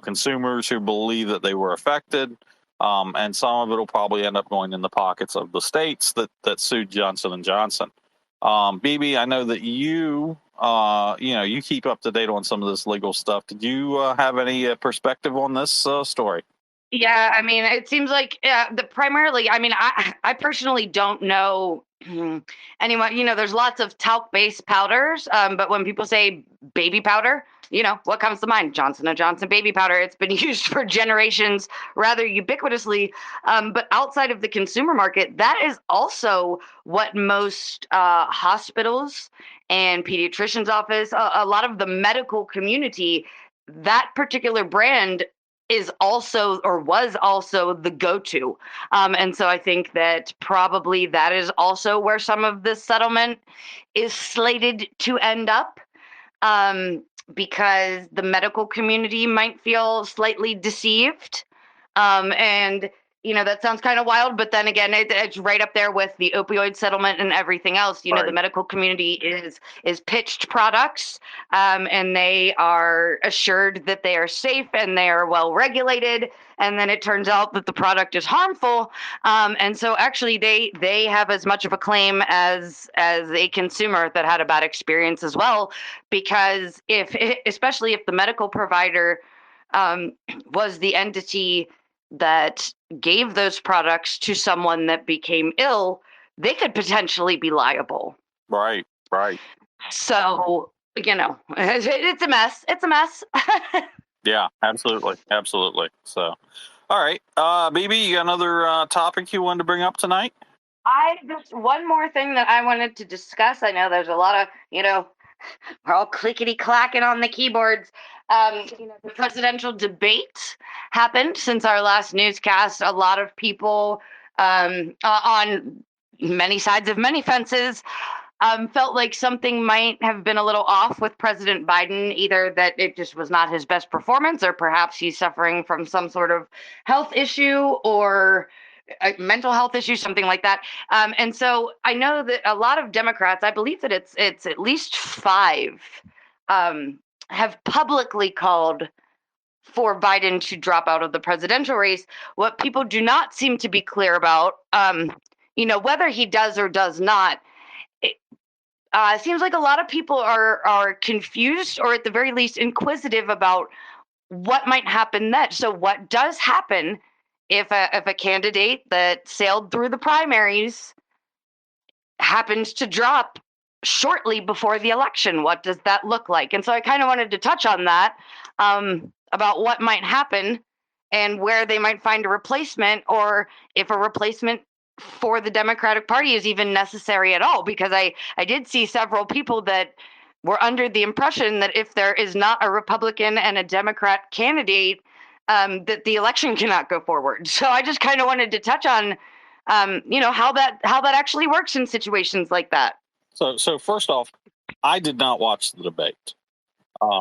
consumers who believe that they were affected. And some of it will probably end up going in the pockets of the states that sued Johnson & Johnson. BB, I know that you keep up to date on some of this legal stuff. Did you have any perspective on this story? Yeah, I mean, it seems like primarily, I mean, I personally don't know anyone, there's lots of talc-based powders, but when people say baby powder, what comes to mind? Johnson & Johnson baby powder. It's been used for generations rather ubiquitously, but outside of the consumer market, that is also what most hospitals and pediatricians' office, a lot of the medical community, that particular brand is also or was also the go-to. And so I think that probably that is also where some of this settlement is slated to end up, because the medical community might feel slightly deceived. And that sounds kind of wild, but then again, it's right up there with the opioid settlement and everything else. Right. The medical community is pitched products, and they are assured that they are safe and they are well regulated. And then it turns out that the product is harmful. And so actually they have as much of a claim as a consumer that had a bad experience as well, because especially if the medical provider was the entity that gave those products to someone that became ill, they could potentially be liable. Right. So, it's a mess. It's a mess. Yeah, absolutely. So, all right. BB, you got another topic you wanted to bring up tonight? Just one more thing that I wanted to discuss. I know there's a lot of, we're all clickety clacking on the keyboards. The presidential debate happened since our last newscast. A lot of people on many sides of many fences felt like something might have been a little off with President Biden, either that it just was not his best performance, or perhaps he's suffering from some sort of health issue or a mental health issue, something like that. And so I know that a lot of Democrats, I believe that it's at least 5, have publicly called for Biden to drop out of the presidential race. What people do not seem to be clear about, whether he does or does not, it seems like a lot of people are confused, or at the very least inquisitive about what might happen next. So what does happen if a candidate that sailed through the primaries happens to drop shortly before the election? What does that look like? And so I kind of wanted to touch on that, about what might happen and where they might find a replacement, or if a replacement for the Democratic Party is even necessary at all, because I did see several people that were under the impression that if there is not a Republican and a Democrat candidate, that the election cannot go forward. So I just kind of wanted to touch on, how that actually works in situations like that. So first off, I did not watch the debate.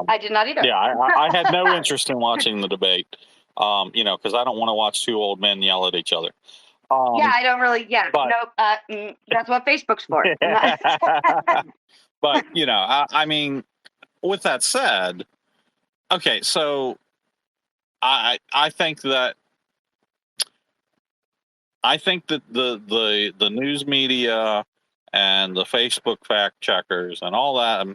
I did not either. Yeah, I had no interest in watching the debate, because I don't want to watch 2 old men yell at each other. I don't really. Yeah, nope. That's what Facebook's for. But I mean, with that said, okay, so I think that the news media and the Facebook fact checkers and all that,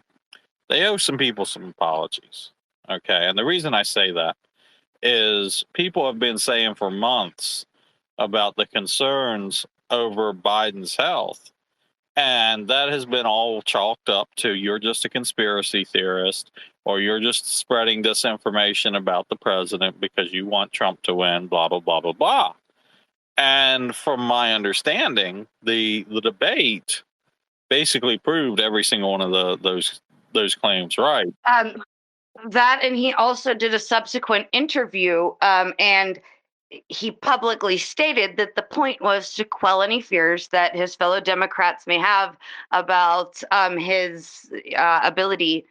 they owe some people some apologies. Okay, and the reason I say that is people have been saying for months about the concerns over Biden's health. And that has been all chalked up to, you're just a conspiracy theorist, or you're just spreading disinformation about the president because you want Trump to win, blah, blah, blah, blah, blah. And from my understanding, the debate basically proved every single one of those claims right. That, and he also did a subsequent interview, and he publicly stated that the point was to quell any fears that his fellow Democrats may have about his ability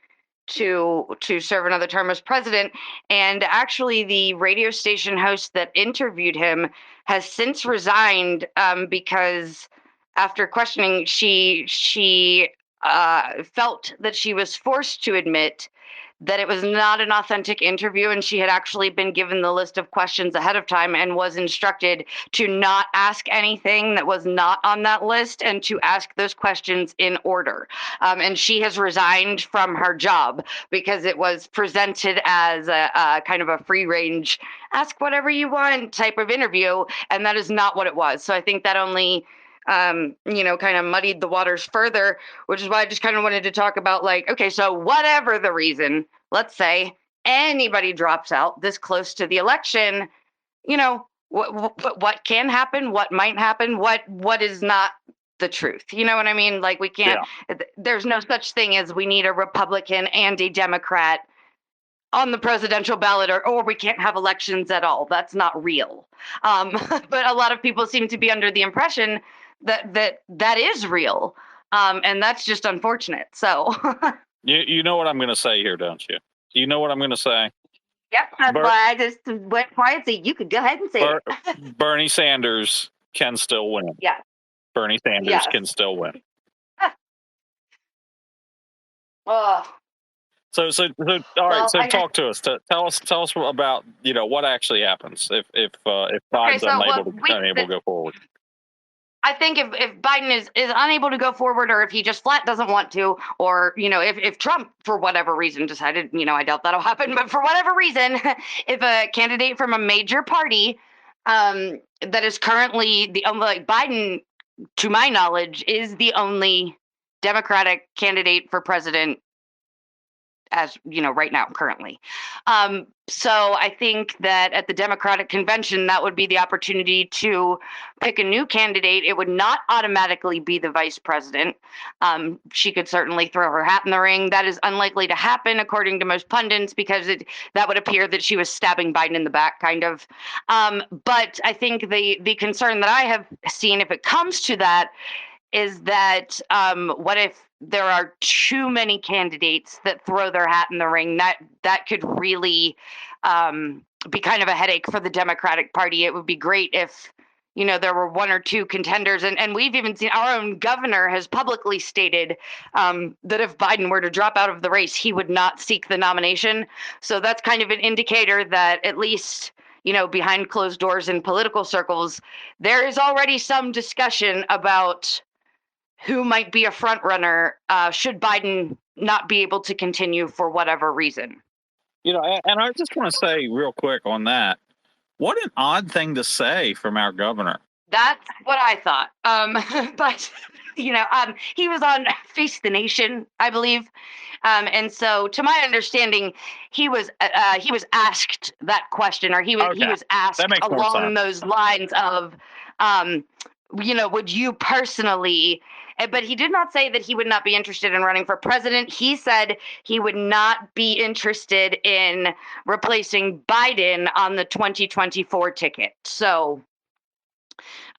to serve another term as president. And actually, the radio station host that interviewed him has since resigned because after questioning, she felt that she was forced to admit that it was not an authentic interview, and she had actually been given the list of questions ahead of time and was instructed to not ask anything that was not on that list and to ask those questions in order. And she has resigned from her job because it was presented as a kind of a free range, ask whatever you want type of interview, and that is not what it was. So I think that only kind of muddied the waters further, which is why I just kind of wanted to talk about, like, okay, so whatever the reason, let's say anybody drops out this close to the election, what can happen, what might happen, what is not the truth. You know what I mean? Like, we can't, there's no such thing as we need a Republican and a Democrat on the presidential ballot, or we can't have elections at all. That's not real. But a lot of people seem to be under the impression that is real. And that's just unfortunate. So you know what I'm going to say here, don't you? You know what I'm going to say? Yep. That's why I just went quiet. So you could go ahead and say it. Bernie Sanders can still win. Yeah. Bernie Sanders can still win. So all right. So talk to us. Tell us about what actually happens if Biden's unable to go forward. I think if Biden is unable to go forward, or if he just flat doesn't want to, or if Trump for whatever reason decided, I doubt that'll happen, but for whatever reason, if a candidate from a major party that is currently the only, like, Biden, to my knowledge, is the only Democratic candidate for president as right now, currently. So I think that at the Democratic convention, that would be the opportunity to pick a new candidate. It would not automatically be the vice president. She could certainly throw her hat in the ring. That is unlikely to happen, according to most pundits, because that would appear that she was stabbing Biden in the back, kind of. But I think the concern that I have seen, if it comes to that, is that what if there are too many candidates that throw their hat in the ring? That could really be kind of a headache for the Democratic Party. It would be great if there were one or two contenders, and we've even seen our own governor has publicly stated that if Biden were to drop out of the race, he would not seek the nomination. So that's kind of an indicator that, at least behind closed doors in political circles, there is already some discussion about who might be a front runner should Biden not be able to continue for whatever reason. And I just want to say real quick on that, what an odd thing to say from our governor. That's what I thought. But he was on Face the Nation, I believe. And so, to my understanding, he was asked that question, or he was asked along those lines of, would you personally? But he did not say that he would not be interested in running for president. He said he would not be interested in replacing Biden on the 2024 ticket. So,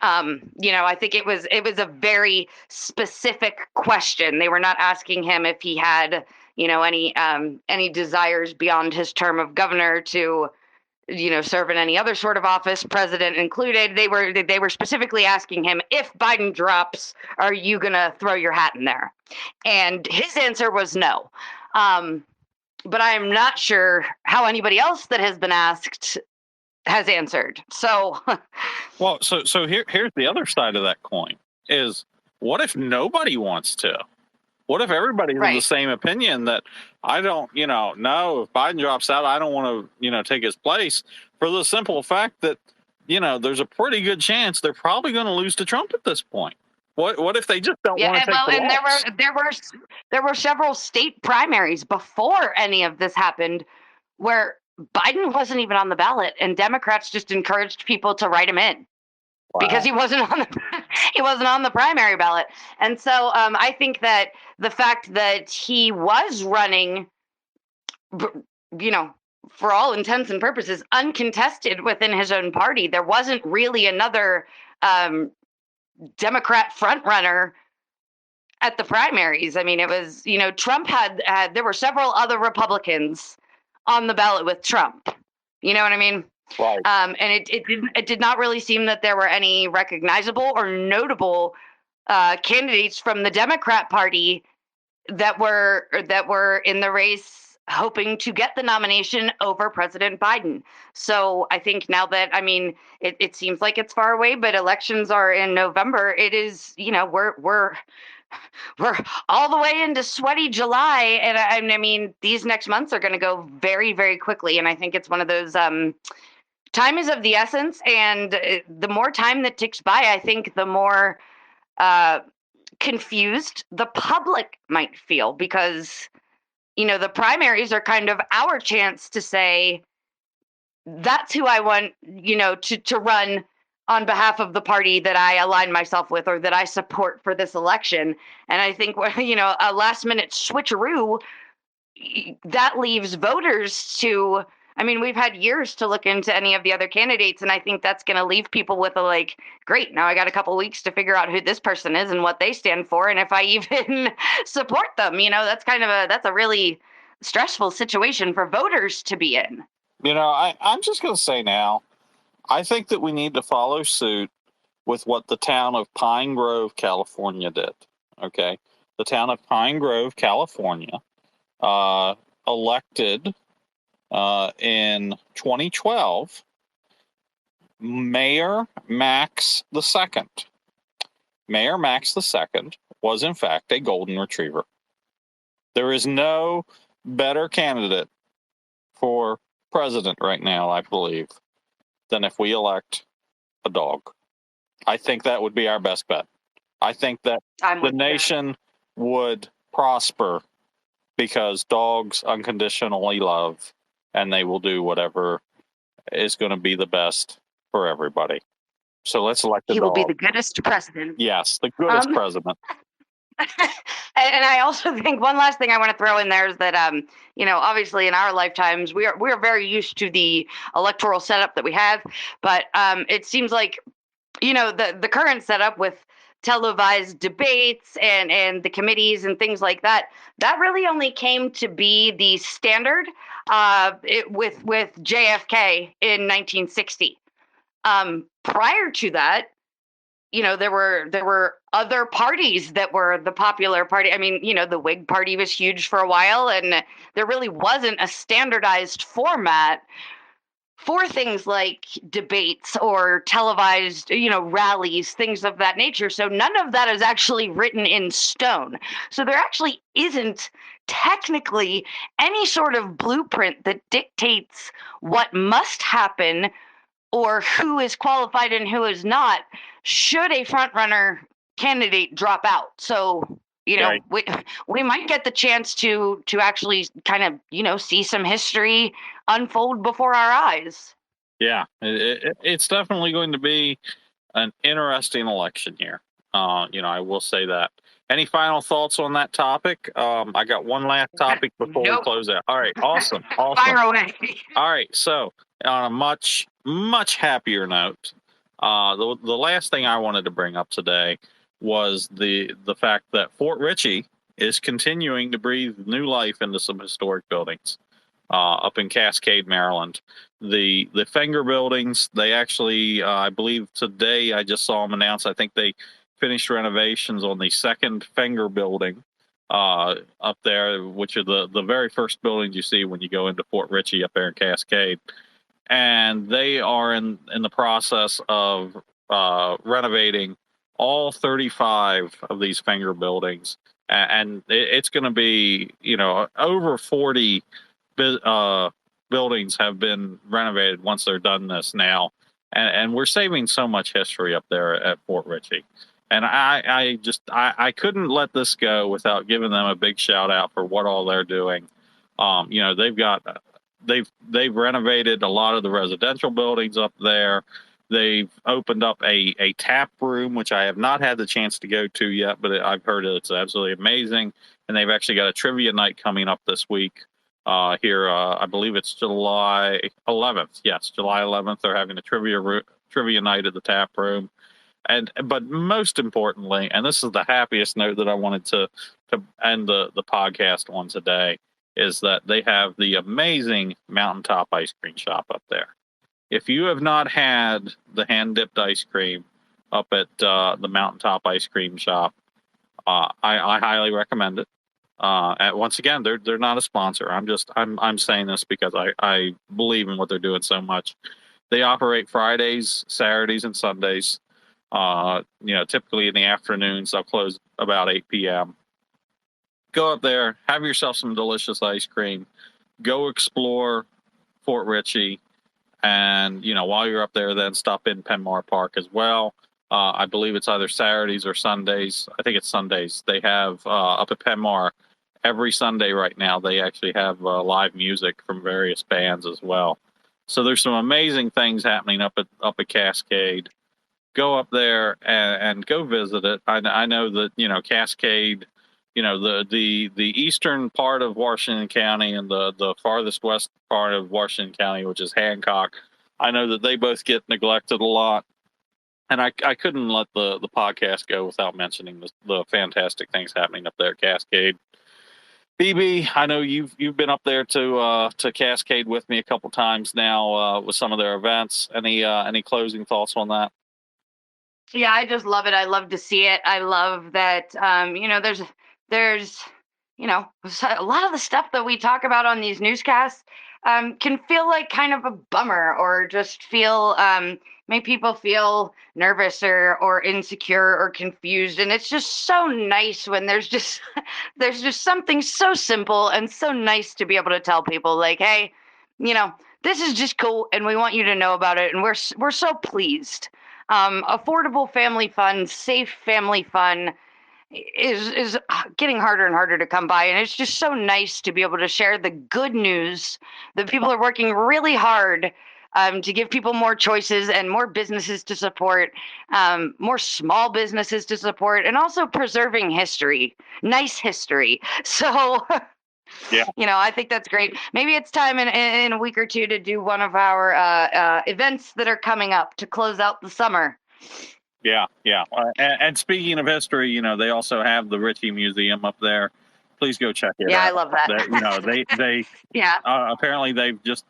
I think it was a very specific question. They were not asking him if he had, any desires beyond his term of governor to, serve in any other sort of office, president included. They were specifically asking him, if Biden drops, are you going to throw your hat in there? And his answer was no. But I am not sure how anybody else that has been asked has answered. So, well, so here's the other side of that coin is, what if nobody wants to? What if everybody's in the same opinion that I don't, no, if Biden drops out, I don't want to, take his place, for the simple fact that, there's a pretty good chance they're probably going to lose to Trump at this point. What if they just don't want to take the and loss? there were several state primaries before any of this happened where Biden wasn't even on the ballot, and Democrats just encouraged people to write him in because he wasn't on the primary ballot. And so I think that the fact that he was running, for all intents and purposes, uncontested within his own party, there wasn't really another Democrat frontrunner at the primaries. I mean, it was, Trump had there were several other Republicans on the ballot with Trump. You know what I mean? Right. And it did not really seem that there were any recognizable or notable candidates from the Democrat Party that were in the race hoping to get the nomination over President Biden. So I think now that, it seems like it's far away, but elections are in November. It is, we're all the way into sweaty July. And I mean, these next months are going to go very, very quickly. And I think it's one of those, time is of the essence. And the more time that ticks by, I think the more confused the public might feel, because the primaries are kind of our chance to say, that's who I want, to run on behalf of the party that I align myself with or that I support for this election. And I think, a last minute switcheroo, that leaves voters to, we've had years to look into any of the other candidates, and I think that's going to leave people with a great, now I got a couple weeks to figure out who this person is and what they stand for, and if I even support them. That's a really stressful situation for voters to be in. I'm just going to say now, I think that we need to follow suit with what the town of Pine Grove, California did. Okay? The town of Pine Grove, California, elected in 2012 Mayor Max II. Mayor Max II was, in fact, a golden retriever. There is no better candidate for president right now, I believe, than if we elect a dog. I think that would be our best bet. I think that the nation would prosper because dogs unconditionally love, and they will do whatever is going to be the best for everybody. So let's elect a dog. He will be the goodest president. Yes, the goodest president. And I also think one last thing I want to throw in there is that, obviously in our lifetimes, we are very used to the electoral setup that we have. But it seems like, the current setup with televised debates and the committees and things like that, that really only came to be the standard with JFK in 1960. Prior to that, there were other parties that were the popular party. The Whig Party was huge for a while, and there really wasn't a standardized format for things like debates or televised, rallies, things of that nature. So none of that is actually written in stone. So there actually isn't technically any sort of blueprint that dictates what must happen or who is qualified and who is not, should a frontrunner candidate drop out. So, Right. we might get the chance to actually kind of, see some history unfold before our eyes. Yeah, it's definitely going to be an interesting election year. I will say that. Any final thoughts on that topic? I got one last topic before we close out. All right, awesome. Fire away. All right, so on a much, much happier note, the last thing I wanted to bring up today was the fact that Fort Ritchie is continuing to breathe new life into some historic buildings up in Cascade, Maryland. The Fenger buildings, they actually, I believe today I just saw them announce, I think they finished renovations on the second Fenger building up there, which are the very first buildings you see when you go into Fort Ritchie up there in Cascade. And they are in the process of renovating all 35 of these Fenger buildings. And it's going to be, over 40 buildings have been renovated once they're done this now. And we're saving so much history up there at Fort Ritchie. And I couldn't let this go without giving them a big shout out for what all they're doing. They've renovated a lot of the residential buildings up there. They've opened up a tap room, which I have not had the chance to go to yet, but I've heard it's absolutely amazing. And they've actually got a trivia night coming up this week here. I believe it's July 11th. Yes, July 11th. They're having a trivia night at the tap room. But most importantly, and this is the happiest note that I wanted to end the podcast on today, is that they have the amazing Mountaintop ice cream shop up there. If you have not had the hand-dipped ice cream up at the Mountaintop ice cream shop, I highly recommend it. Once again, they're not a sponsor. I'm saying this because I believe in what they're doing so much. They operate Fridays, Saturdays, and Sundays. Typically in the afternoons. They'll close about 8 p.m. Go up there, have yourself some delicious ice cream, go explore Fort Ritchie, and while you're up there, then stop in Penmar Park as well. I believe it's either Saturdays or Sundays. I think it's Sundays. They have up at Penmar every Sunday right now. They actually have live music from various bands as well. So there's some amazing things happening up at Cascade. Go up there and go visit it. I know that Cascade, the eastern part of Washington County and the farthest west part of Washington County, which is Hancock. I know that they both get neglected a lot, and I couldn't let the podcast go without mentioning the fantastic things happening up there at Cascade. BB, I know you've been up there to Cascade with me a couple times now with some of their events. Any closing thoughts on that? Yeah, I just love it. I love to see it. I love that, there's, a lot of the stuff that we talk about on these newscasts can feel like kind of a bummer, or just make people feel nervous or insecure or confused. And it's just so nice when there's just something so simple and so nice to be able to tell people, like, hey, this is just cool, and we want you to know about it, and we're so pleased. Affordable family fun, safe family fun is getting harder and harder to come by. And it's just so nice to be able to share the good news that people are working really hard to give people more choices and more businesses to support, more small businesses to support, and also preserving history, nice history. So yeah, I think that's great. Maybe it's time in a week or two to do one of our events that are coming up to close out the summer. Yeah. And speaking of history, they also have the Ritchie Museum up there. Please go check it out. Yeah, I love that. They yeah. Apparently they've just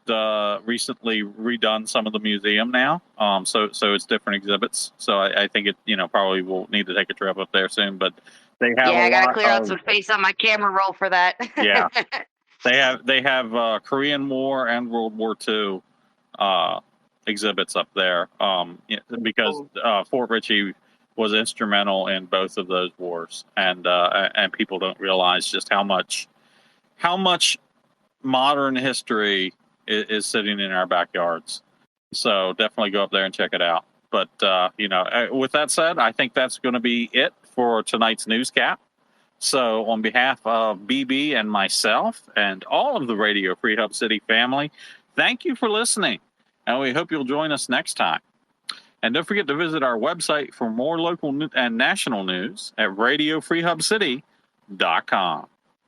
recently redone some of the museum now. So it's different exhibits. So I think it probably will need to take a trip up there soon. But they have I gotta clear out some space on my camera roll for that. Yeah, they have Korean War and World War II exhibits up there because Fort Ritchie was instrumental in both of those wars, and people don't realize just how much modern history is sitting in our backyards. So definitely go up there and check it out. But with that said, I think that's going to be it for tonight's newscap. So on behalf of BB and myself and all of the Radio Free Hub City family, thank you for listening, and we hope you'll join us next time. And don't forget to visit our website for more local and national news at radiofreehubcity.com.